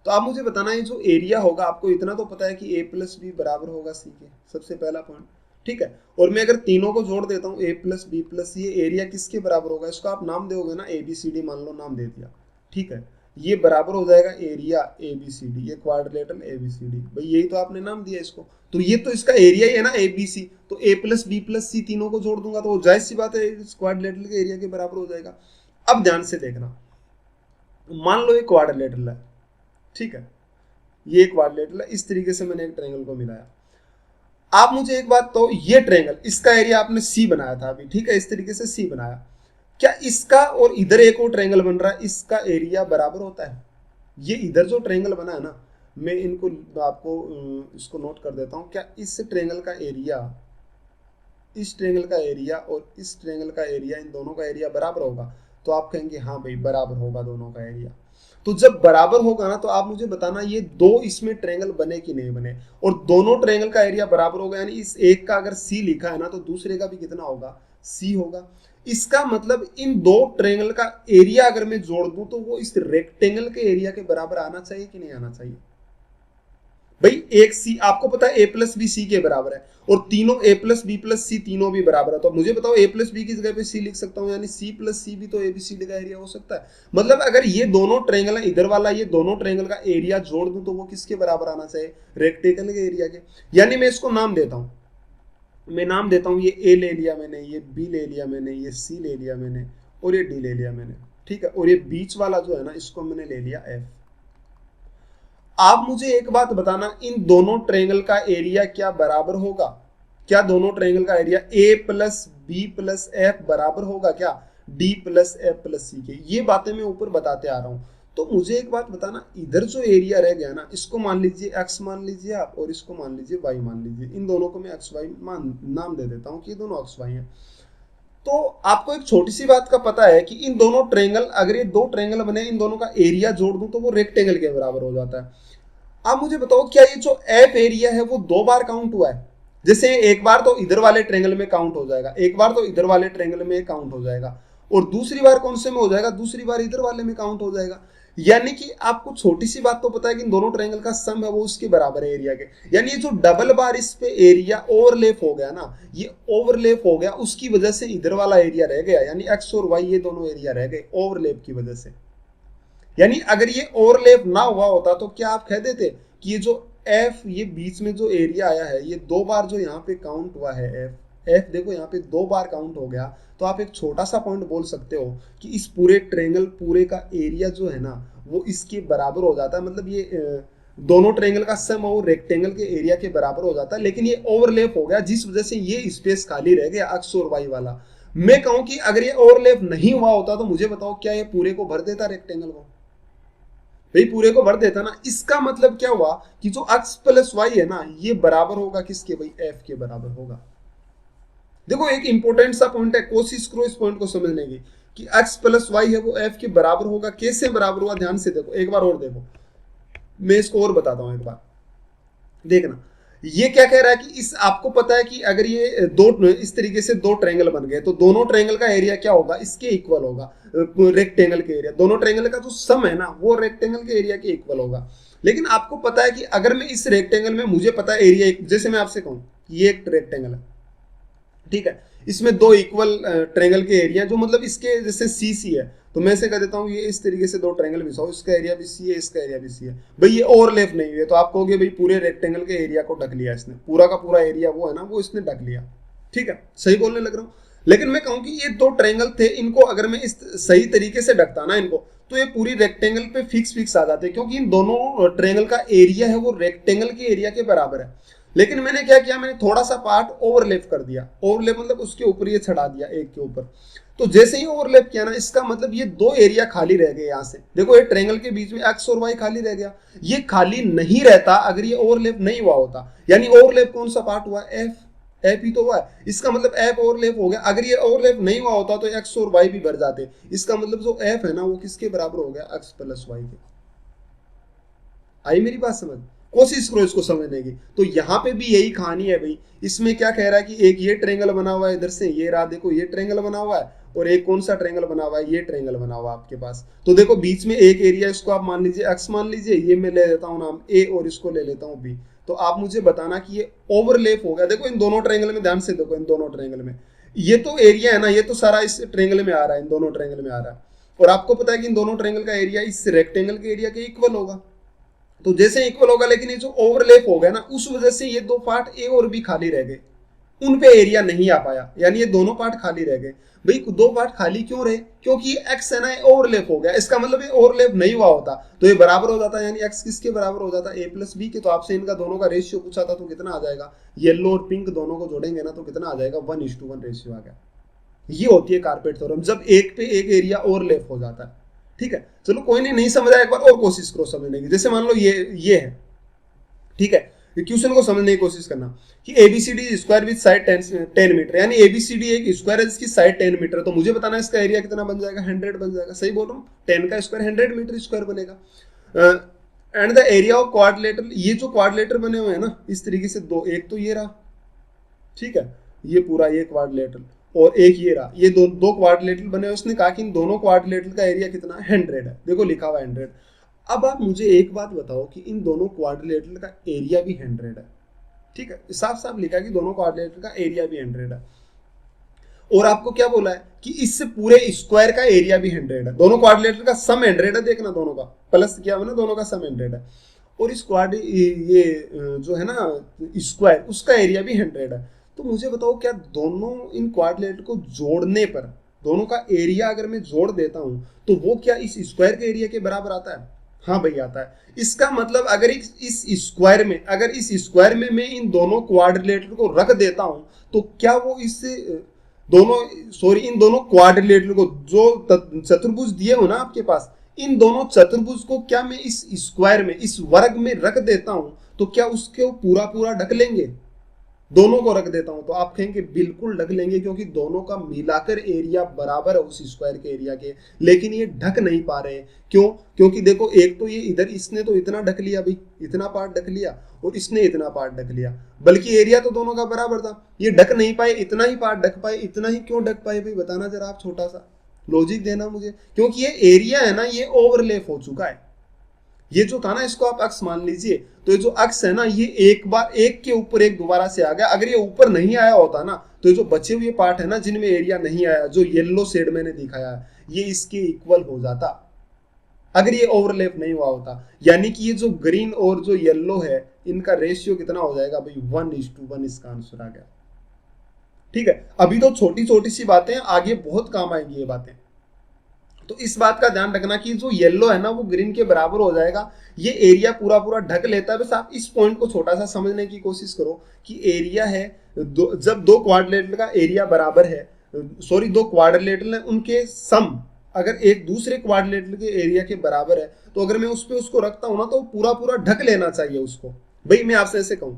तो आप मुझे बताना है जो एरिया होगा, आपको इतना तो पता है कि A + B बराबर होगा C के, सबसे पहला पॉइंट। ठीक है, और मैं अगर तीनों को जोड़ देता हूँ A + B + C, ये एरिया किसके बराबर होगा, इसको आप नाम दोगे ना ABCD, मान लो नाम दे दिया। ठीक है, ये बराबर हो जाएगा एरिया ABCD, ये क्वाड्रिलेटरल ABCD, भाई यही तो आपने नाम दिया इसको, तो ये तो इसका एरिया ही है ना ABC, तो A + B + C तीनों को जोड़ दूंगा तो जाहिर सी बात है इस क्वाड्रिलेटरल के एरिया के बराबर हो जाएगा। अब ध्यान से देखना, मान लो ये क्वाड्रिलेटरल है, ठीक है, ये क्वाड्रिलेटरल है, इस तरीके से मैंने एक ट्रायंगल को मिलाया। आप मुझे एक बात तो, ये ट्रायंगल इसका एरिया आपने C बनाया था अभी, ठीक है, इस तरीके से C बनाया, क्या इसका और इधर एक और ट्रायंगल बन रहा है, इसका एरिया बराबर होता है? ये इधर जो ट्रायंगल बना है ना, मैं इनको आपको इसको नोट कर देता हूं, क्या इस ट्रायंगल का एरिया, इस ट्रायंगल का एरिया और इस ट्रायंगल का एरिया, इन दोनों का एरिया बराबर होगा? तो आप कहेंगे हाँ भाई बराबर होगा दोनों का एरिया। तो जब बराबर होगा ना, तो आप मुझे बताना ये दो इसमें ट्रायंगल बने कि नहीं बने, और दोनों ट्रायंगल का एरिया बराबर होगा, यानी इस एक का अगर सी लिखा है ना, तो दूसरे का भी कितना होगा, सी होगा। इसका मतलब इन दो ट्रायंगल का एरिया अगर मैं जोड़ दूं, तो वो इस रेक्टेंगल के एरिया के बराबर आना चाहिए कि नहीं आना चाहिए? भाई एक सी आपको पता है ए प्लस बी सी के बराबर है, और तीनों ए प्लस बी प्लस सी तीनों भी बराबर है, तो मुझे बताओ ए प्लस बी की जगह पे सी लिख सकता हूं, यानी सी प्लस सी भी तो ए बी सी डी का एरिया हो सकता है। मतलब अगर ये दोनों ट्रायंगल है, इधर वाला ये दोनों ट्रायंगल का एरिया जोड़ दूं, तो वो किसके बराबर आना चाहिए, रेक्टेंगल के एरिया के। यानी मैं इसको नाम देता हूं, मैं नाम देता हूं, ये ए ले लिया मैंने, ये बी ले लिया मैंने, ये सी ले लिया मैंने, और ये डी ले लिया मैंने, ठीक है, और ये बीच वाला जो है ना, इसको मैंने ले लिया एफ। आप मुझे एक बात बताना, इन दोनों ट्रायंगल का एरिया क्या बराबर होगा? क्या दोनों ट्रायंगल का area A plus B plus F बराबर होगा क्या D plus F plus C के? ये बातें मैं ऊपर बताते आ रहा हूं। तो मुझे एक बात बताना, इधर जो एरिया रह गया ना, इसको मान लीजिए एक्स मान लीजिए आप, और इसको मान लीजिए वाई मान लीजिए, इन दोनों को मैं एक्स वाई नाम दे देता हूं कि ये दोनों एक्स वाई है। तो आपको एक छोटी सी बात का पता है कि इन दोनों ट्रायंगल, अगर ये दो ट्रायंगल बने, इन दोनों का एरिया जोड़ दूं, तो वो रेक्टेंगल के बराबर हो जाता है। आप मुझे बताओ, क्या ये जो एफ एरिया है वो दो बार काउंट हुआ है? जैसे एक बार तो इधर वाले ट्रायंगल में काउंट हो जाएगा, एक बार तो इधर वाले ट्रायंगल में काउंट हो जाएगा, और दूसरी बार कौन से में हो जाएगा, दूसरी बार इधर वाले में काउंट हो जाएगा। यानी कि आपको छोटी सी बात तो पता है कि इन दोनों ट्रायंगल का सम है वो उसके बराबर है एरिया के। यानी ये जो डबल बार इस पे एरिया ओवरलैप हो गया ना, ये ओवरलैप हो गया, उसकी वजह से इधर वाला एरिया रह गया, यानी एक्स और वाई ये दोनों एरिया रह गए ओवरलैप की वजह से। यानी अगर ये ओवरलैप ना हुआ होता, तो क्या आप कह देते कि ये जो एफ, ये बीच में जो एरिया आया है, ये दो बार जो यहाँ पे काउंट हुआ है एफ, एफ देखो यहाँ पे दो बार काउंट हो गया, तो आप एक छोटा सा पॉइंट बोल सकते हो कि इस पूरे ट्रायंगल पूरे का एरिया जो है ना, वो इसके बराबर हो जाता है। मतलब ये दोनों ट्रायंगल का सम और रेक्टेंगल के एरिया के बराबर हो जाता है, लेकिन ये ओवरलैप हो गया, जिस वजह से ये स्पेस खाली रह गया एक्स और वाई वाला। मैं कहूं कि अगर ये ओवरलैप नहीं हुआ होता, तो मुझे बताओ क्या ये पूरे को भर देता रेक्टेंगल को? भाई पूरे को भर देता ना। इसका मतलब क्या हुआ कि जो एक्स प्लस वाई है ना, ये बराबर होगा किसके, भाई एफ के बराबर होगा। देखो एक इंपॉर्टेंट सा पॉइंट है, कोशिश करो इस पॉइंट को समझने की, कि एक्स प्लस वाई है वो एफ के बराबर होगा। कैसे बराबर हुआ, ध्यान से देखो, एक बार और देखो, मैं इसको और बताता हूं, एक बार देखना। ये क्या कह रहा है कि इस, आपको पता है कि अगर ये दो इस तरीके से दो ट्रायंगल बन गए, तो दोनों ट्रायंगल का एरिया क्या होगा, इसके इक्वल होगा, रेक्टेंगल के एरिया, दोनों ट्रायंगल का जो सम है ना, वो रेक्टेंगल के एरिया के इक्वल होगा। लेकिन आपको पता है कि अगर मैं इस रेक्टेंगल में, मुझे पता है एरिया, जैसे मैं आपसे कहूं ये एक रेक्टेंगल है, ठीक है, इसमें दो इक्वल ट्रायंगल के एरिया, जो मतलब इसके जैसे सी सी है, तो मैं ऐसे कह देता हूँ ये इस तरीके से दो ट्रायंगल बिछाओ, इसका एरिया भी सी है, इसका एरिया भी सी है। भाई ये ओवरलैप नहीं हुए, तो आप कहोगे भाई पूरे रेक्टेंगल के एरिया को ढक लिया इसने, पूरा का पूरा एरिया वो है ना, वो इसने ढक लिया। ठीक है, सही बोलने लग रहा हूँ। लेकिन मैं कहूँ कि ये दो ट्रायंगल थे, इनको अगर मैं इस सही तरीके से ढकता ना इनको, तो ये पूरी रेक्टेंगल पे फिक्स आ जाते, क्योंकि इन दोनों ट्रायंगल का एरिया है वो रेक्टेंगल के एरिया के बराबर है। लेकिन मैंने क्या किया, मैंने थोड़ा सा पार्ट ओवरलैप कर दिया, ओवरलैप मतलब उसके ऊपर ये चढ़ा दिया एक के ऊपर। तो जैसे ही ओवरलैप किया ना, इसका मतलब ये दो एरिया खाली रह गए। यहां से देखो, ये ट्रायंगल के बीच में एक्स और वाई खाली रह गया, ये खाली नहीं रहता अगर ये ओवरलैप नहीं हुआ होता। यानी ओवरलैप कौन सा पार्ट हुआ, एफ, एफ ही तो हुआ है, इसका मतलब एफ ओवरलैप हो गया। अगर ये ओवरलैप नहीं हुआ होता तो एक्स और वाई भी भर जाते, इसका मतलब जो एफ है ना, वो किसके बराबर हो गया, एक्स प्लस वाई के। आई मेरी बात समझ, कोशिश करो इसको समझने की। तो यहाँ पे भी यही कहानी है भाई। इसमें क्या कह रहा है कि एक ये ट्रायंगल बना हुआ है इधर से, ये रहा देखो, ये ट्रायंगल बना हुआ है, और एक कौन सा ट्रायंगल बना हुआ है, ये ट्रायंगल बना हुआ है आपके पास। तो देखो बीच में एक एरिया, इसको आप मान लीजिए एक्स मान लीजिए, ये मैं ले लेता हूँ नाम ए, और इसको ले लेता हूँ बी। तो आप मुझे बताना कि ये ओवरलैप हो गया। देखो इन दोनों ट्रायंगल में, ध्यान से देखो, इन दोनों ट्रायंगल में ये तो एरिया है ना, ये तो सारा इस ट्रायंगल में आ रहा है, इन दोनों ट्रायंगल में आ रहा है। और आपको पता है कि इन दोनों ट्रायंगल का एरिया इस रेक्टेंगल के एरिया के इक्वल होगा। तो जैसे इक्वल होगा, लेकिन ये जो ओवरलैप हो गया ना, उस वजह से ये दो पार्ट ए और बी खाली रह गए, उन पे एरिया नहीं आ पाया, यानी ये दोनों पार्ट खाली रह गए। भाई दो पार्ट खाली क्यों रहे, क्योंकि ये एक्स है ना, ओवरलैप हो गया। इसका मतलब ये ओवरलैप नहीं हुआ होता तो ये बराबर हो जाता, यानी एक्स किसके बराबर हो जाता, ए प्लस बी के। तो आपसे इनका दोनों का रेशियो पूछा था, तो कितना आ जाएगा, येलो और पिंक दोनों को जोड़ेंगे ना, तो कितना आ जाएगा, 1:1 रेशियो आ गया। ये होती है कारपेट थ्योरम, जब एक पे एक एरिया ओवरलैप हो जाता है। ठीक है, चलो कोई नहीं समझ आया, एक बार और कोशिश करो समझने की। जैसे मान लो ये है, ठीक है, क्वेश्चन को समझने की कोशिश करना कि A B C D square with side 10 metre, यानी एबीसीडी एक स्क्वायर है जिसकी साइड 10 मीटर, तो मुझे बताना है इसका एरिया कितना बन जाएगा, 100 बन जाएगा। सही बोल रहा हूँ, 10 का स्क्वायर 100 मीटर स्क्वायर बनेगा। And the area of quadrilateral, ये जो क्वाड्रिलेटर बने हुए हैं ना इस तरीके से, दो, एक तो ये रहा, ठीक है, ये पूरा ये क्वाड्रिलेटरल, और एक ये रहा, ये दो क्वाड्रिलेटरल बने हुए। उसने कहा कि इन दोनों क्वाड्रिलेटरल का एरिया कितना है, 100 है। देखो लिखा हुआ 100। अब आप मुझे एक बात बताओ कि इन दोनों क्वाड्रिलेटरल का एरिया भी 100 है। ठीक है, साफ साफ लिखा कि दोनों क्वाड्रिलेटरल का एरिया भी 100 है। और आपको क्या बोला है कि इससे पूरे स्क्वायर का एरिया भी 100 है। दोनों क्वाड्रिलेटरल का सम 100 है, देखना दोनों का प्लस किया हुआ ना, दोनों का सम 100 है। और इस ये जो है ना स्क्वायर, उसका एरिया भी 100 है। तो मुझे बताओ क्या दोनों इन क्वाड्रिलेटरल को जोड़ने पर दोनों का एरिया अगर मैं जोड़ देता हूं तो वो क्या इस स्क्वायर के एरिया के बराबर आता है? हाँ भाई आता है। इसका मतलब अगर इस स्क्वायर में मैं इन दोनों क्वाड्रिलेटरल को रख देता हूं तो क्या वो इन दोनों क्वाड्रिलेटरल को, जो चतुर्भुज दिए हो ना आपके पास, इन दोनों चतुर्भुज को क्या मैं इस स्क्वायर में, इस वर्ग में रख देता हूं तो क्या उसके पूरा पूरा ढक लेंगे? दोनों को रख देता हूं तो आप कहेंगे बिल्कुल ढक लेंगे, क्योंकि दोनों का मिलाकर एरिया बराबर है उस स्क्वायर के एरिया के। लेकिन ये ढक नहीं पा रहे। क्यों? क्योंकि देखो, एक तो ये इधर इसने तो इतना ढक लिया भाई, इतना पार्ट ढक लिया, और इसने इतना पार्ट ढक लिया, बल्कि एरिया तो दोनों का बराबर था। ये ढक नहीं पाए, इतना ही पार्ट ढक पाए। इतना ही क्यों ढक पाए भाई, बताना जरा आप, छोटा सा लॉजिक देना मुझे। क्योंकि ये एरिया है ना, ये ओवरलैप हो चुका है। ये जो था ना, इसको आप अक्स मान लीजिए, तो ये जो अक्स है ना, ये एक बार एक के ऊपर एक दोबारा से आ गया। अगर ये ऊपर नहीं आया होता ना, तो ये जो बचे हुए पार्ट है ना जिनमें एरिया नहीं आया, जो येलो शेड मैंने दिखाया है, ये इसके इक्वल हो जाता अगर ये ओवरलैप नहीं हुआ होता। यानी कि ये जो ग्रीन और जो येलो है, इनका रेशियो कितना हो जाएगा भाई, 1:1। इसका आंसर आ गया। ठीक है, अभी तो छोटी छोटी सी बातें, आगे बहुत काम आएंगी ये बातें। तो इस बात का ध्यान रखना कि जो येलो है ना वो ग्रीन के बराबर हो जाएगा। ये एरिया पूरा पूरा ढक लेता है। बस आप इस पॉइंट को छोटा सा समझने की कोशिश करो कि एरिया है जब दो क्वाड्रिलेटरल का एरिया बराबर है, दो क्वाड्रिलेटरल है, उनके सम अगर एक दूसरे क्वाड्रिलेटरल के एरिया के बराबर है, तो अगर मैं उस पर उसको रखता हूं ना, तो पूरा पूरा ढक लेना चाहिए उसको। भाई मैं आपसे ऐसे कहूं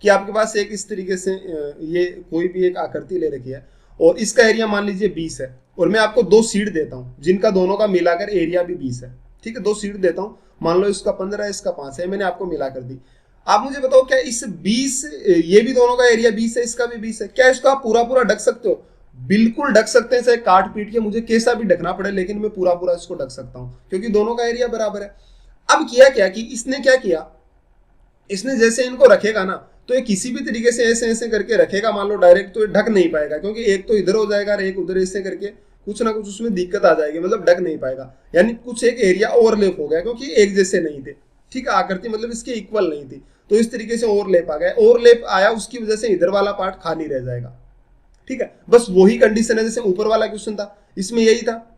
कि आपके पास एक इस तरीके से ये कोई भी एक आकृति ले रखी है, और इसका एरिया मान लीजिए 20 है, और मैं आपको दो सीट देता हूं जिनका दोनों का मिलाकर एरिया भी 20 है। ठीक है, दो सीट देता हूं, मान लो इसका 15 है, इसका 5 है, मैंने आपको मिलाकर दी। आप मुझे बताओ क्या इस 20, ये भी दोनों का एरिया 20 है, इसका भी 20 है, क्या इसको आप पूरा पूरा ढक सकते हो? बिल्कुल ढक सकते हैं, चाहे काट पीट के मुझे कैसा भी ढकना पड़े, लेकिन मैं पूरा पूरा इसको ढक सकता हूं, क्योंकि दोनों का एरिया बराबर है। अब किया क्या कि इसने क्या किया, इसने जैसे इनको रखेगा ना, तो ये किसी भी तरीके से ऐसे ऐसे करके रखेगा, मान लो डायरेक्ट, तो ये ढक नहीं पाएगा, क्योंकि एक तो इधर हो जाएगा और एक उधर, ऐसे करके कुछ ना कुछ उसमें दिक्कत आ जाएगी, मतलब ढक नहीं पाएगा। यानी कुछ एक एरिया ओवरलैप हो गया, क्योंकि एक जैसे नहीं थे। ठीक है, आकृति मतलब इसके इक्वल नहीं थी, तो इस तरीके से ओवरलैप आ गया। ओवरलैप आया, उसकी वजह से इधर वाला पार्ट खाली रह जाएगा। ठीक है, बस वही कंडीशन है जैसे ऊपर वाला क्वेश्चन था, इसमें यही था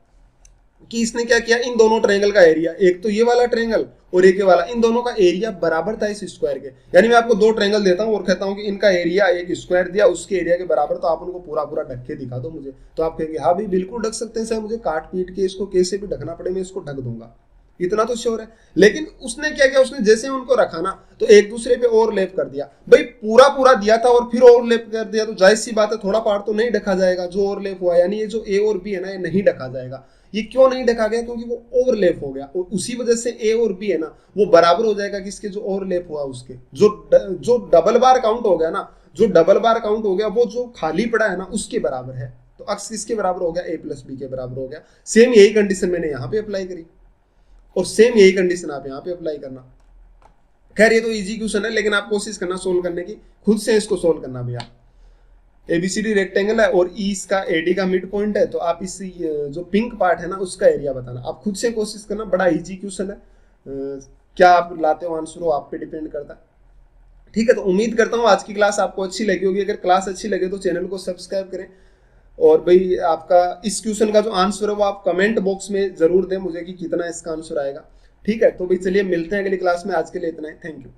कि इसने क्या किया, इन दोनों ट्रायंगल का एरिया, एक तो ये वाला ट्रायंगल और एक ये वाला, इन दोनों का एरिया बराबर था इस स्क्वायर के। यानी मैं आपको दो ट्रायंगल देता हूं और कहता हूं कि इनका एरिया, एक स्क्वायर दिया, उसके एरिया के बराबर, तो आप उनको पूरा पूरा ढक के दिखा दो मुझे। तो आप कहेंगे हाँ भाई बिल्कुल ढक सकते हैं सर, मुझे काट पीट के इसको कैसे भी ढकना पड़े मैं इसको ढक दूंगा, इतना तो श्योर है। लेकिन उसने क्या किया, उसने जैसे उनको रखा ना, तो एक दूसरे पे ओवरलैप कर दिया। भाई पूरा पूरा दिया था और फिर ओवरलैप कर दिया, तो जाहिर सी बात है थोड़ा पार्ट तो नहीं ढका जाएगा जो ओवरलैप हुआ। यानी ये जो ए और बी है ना, ये नहीं ढका जाएगा। ये क्यों नहीं ढका गया? क्योंकि वो ओवरलैप हो गया, और उसी वजह से ए और बी है ना, वो बराबर हो जाएगा किसके, जो ओवरलैप हुआ उसके। जो डबल बार काउंट हो गया ना, जो डबल बार काउंट हो गया, वो जो खाली पड़ा है ना उसके बराबर है। तो अक्स किसके बराबर हो गया, ए प्लस बी के बराबर हो गया। सेम यही कंडीशन मैंने यहाँ पे अप्लाई करी, और सेम यही कंडीशन आप यहाँ पे अप्लाई करना। खैर ये तो इजी क्वेश्चन है, लेकिन आप कोशिश करना सोल्व करने की, खुद से इसको सोल्व करना भैया। एबीसीडी रेक्टेंगल है और ई इसका एडी का मिड पॉइंट है, तो आप इस जो पिंक पार्ट है ना उसका एरिया बताना। आप खुद से कोशिश करना, बड़ा इजी क्वेश्चन है। क्या आप लाते हो आंसर, वो आप पे डिपेंड करता है। ठीक है, तो उम्मीद करता हूँ आज की क्लास आपको अच्छी लगी होगी। अगर क्लास अच्छी लगे तो चैनल को सब्सक्राइब करें, और भाई आपका इस क्वेश्चन का जो आंसर है वो आप कमेंट बॉक्स में जरूर दें मुझे कि कितना इसका आंसर आएगा। ठीक है, तो भाई चलिए मिलते हैं अगली क्लास में। आज के लिए इतना ही, थैंक यू।